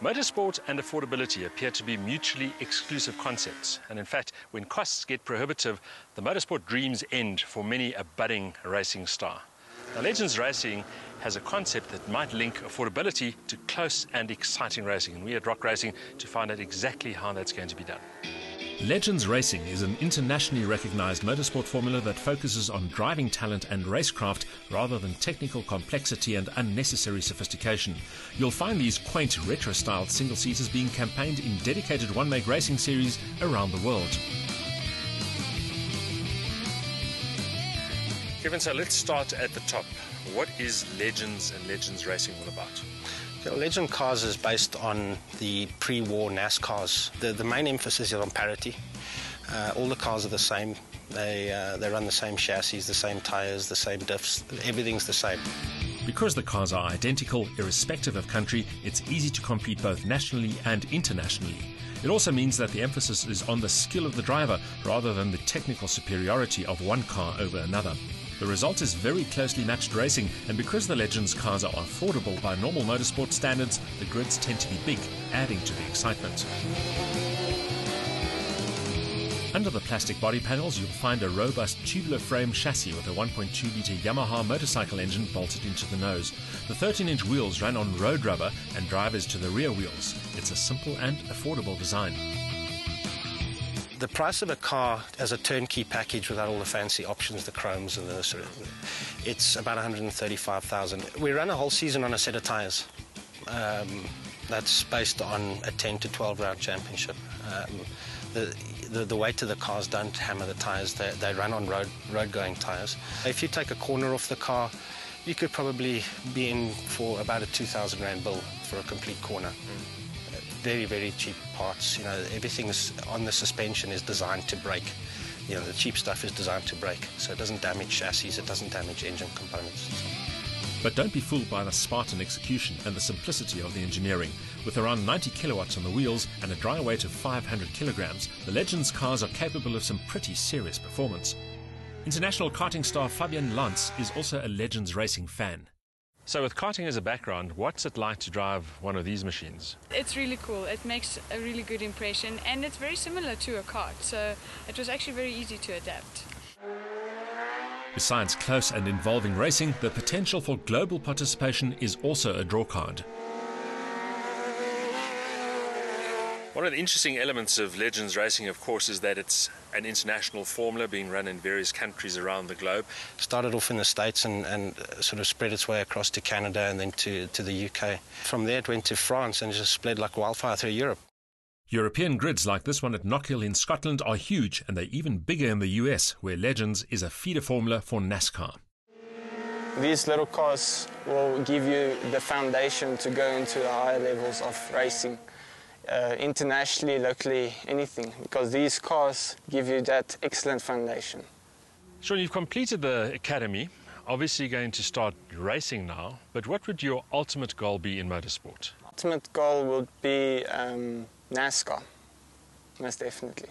Motorsport and affordability appear to be mutually exclusive concepts, and in fact, when costs get prohibitive, the motorsport dreams end for many a budding racing star. Now, Legends Racing has a concept that might link affordability to close and exciting racing, and we at Rock Racing to find out exactly how that's going to be done. Legends Racing is an internationally recognized motorsport formula that focuses on driving talent and racecraft rather than technical complexity and unnecessary sophistication. You'll find these quaint retro-styled single-seaters being campaigned in dedicated one-make racing series around the world. Kevin, so let's start at the top. What is Legends and Legends Racing all about? Legend Cars is based on the pre-war NASCARs. The main emphasis is on parity. All the cars are the same. They run the same chassis, the same tyres, the same diffs. Everything's the same. Because the cars are identical, irrespective of country, it's easy to compete both nationally and internationally. It also means that the emphasis is on the skill of the driver rather than the technical superiority of one car over another. The result is very closely matched racing, and because the Legends cars are affordable by normal motorsport standards, the grids tend to be big, adding to the excitement. Under the plastic body panels, you'll find a robust tubular frame chassis with a 1.2-litre Yamaha motorcycle engine bolted into the nose. The 13-inch wheels run on road rubber and drivers to the rear wheels. It's a simple and affordable design. The price of a car as a turnkey package without all the fancy options, the chromes and the sort of, it's about 135,000. We run a whole season on a set of tyres. That's based on a 10 to 12 round championship. The weight of the cars don't hammer the tyres. They run on road-going tyres. If you take a corner off the car, you could probably be in for about a 2,000 rand bill for a complete corner. Very, very cheap parts. Everything on the suspension is designed to break. The cheap stuff is designed to break, so it doesn't damage chassis, it doesn't damage engine components. But don't be fooled by the Spartan execution and the simplicity of the engineering. With around 90 kilowatts on the wheels and a dry weight of 500 kilograms, the Legends cars are capable of some pretty serious performance. International karting star Fabian Lantz is also a Legends Racing fan. So with karting as a background, what's it like to drive one of these machines? It's really cool. It makes a really good impression, and it's very similar to a kart, so it was actually very easy to adapt. Besides close and involving racing, the potential for global participation is also a drawcard. One of the interesting elements of Legends Racing, of course, is that it's an international formula being run in various countries around the globe. Started off in the States and sort of spread its way across to Canada and then to the UK. From there it went to France and just spread like wildfire through Europe. European grids like this one at Knockhill in Scotland are huge, and they're even bigger in the US, where Legends is a feeder formula for NASCAR. These little cars will give you the foundation to go into the higher levels of racing. Internationally, locally, anything, because these cars give you that excellent foundation. Sean, you've completed the academy, obviously going to start racing now, but what would your ultimate goal be in motorsport? Ultimate goal would be NASCAR, most definitely.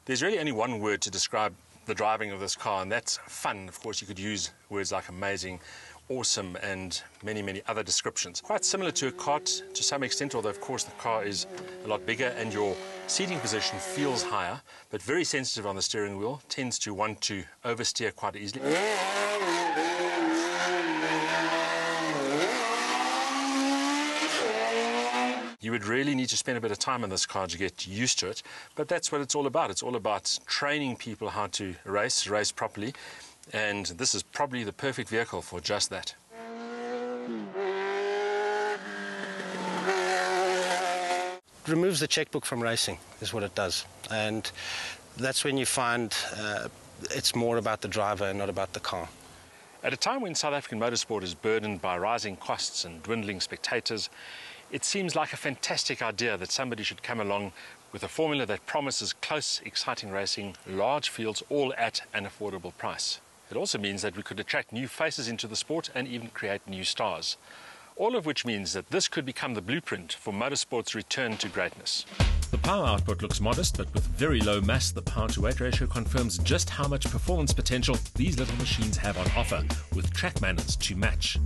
There's really only one word to describe the driving of this car, and that's fun. Of course, you could use words like amazing, awesome, and many, many other descriptions. Quite similar to a kart to some extent, although of course the car is a lot bigger and your seating position feels higher, but very sensitive on the steering wheel, tends to want to oversteer quite easily. You would really need to spend a bit of time on this car to get used to it, but that's what it's all about. It's all about training people how to race properly, and this is probably the perfect vehicle for just that. It removes the checkbook from racing, is what it does, and that's when you find it's more about the driver and not about the car. At a time when South African motorsport is burdened by rising costs and dwindling spectators, it seems like a fantastic idea that somebody should come along with a formula that promises close, exciting racing, large fields, all at an affordable price. It also means that we could attract new faces into the sport and even create new stars. All of which means that this could become the blueprint for motorsport's return to greatness. The power output looks modest, but with very low mass, the power-to-weight ratio confirms just how much performance potential these little machines have on offer, with track manners to match.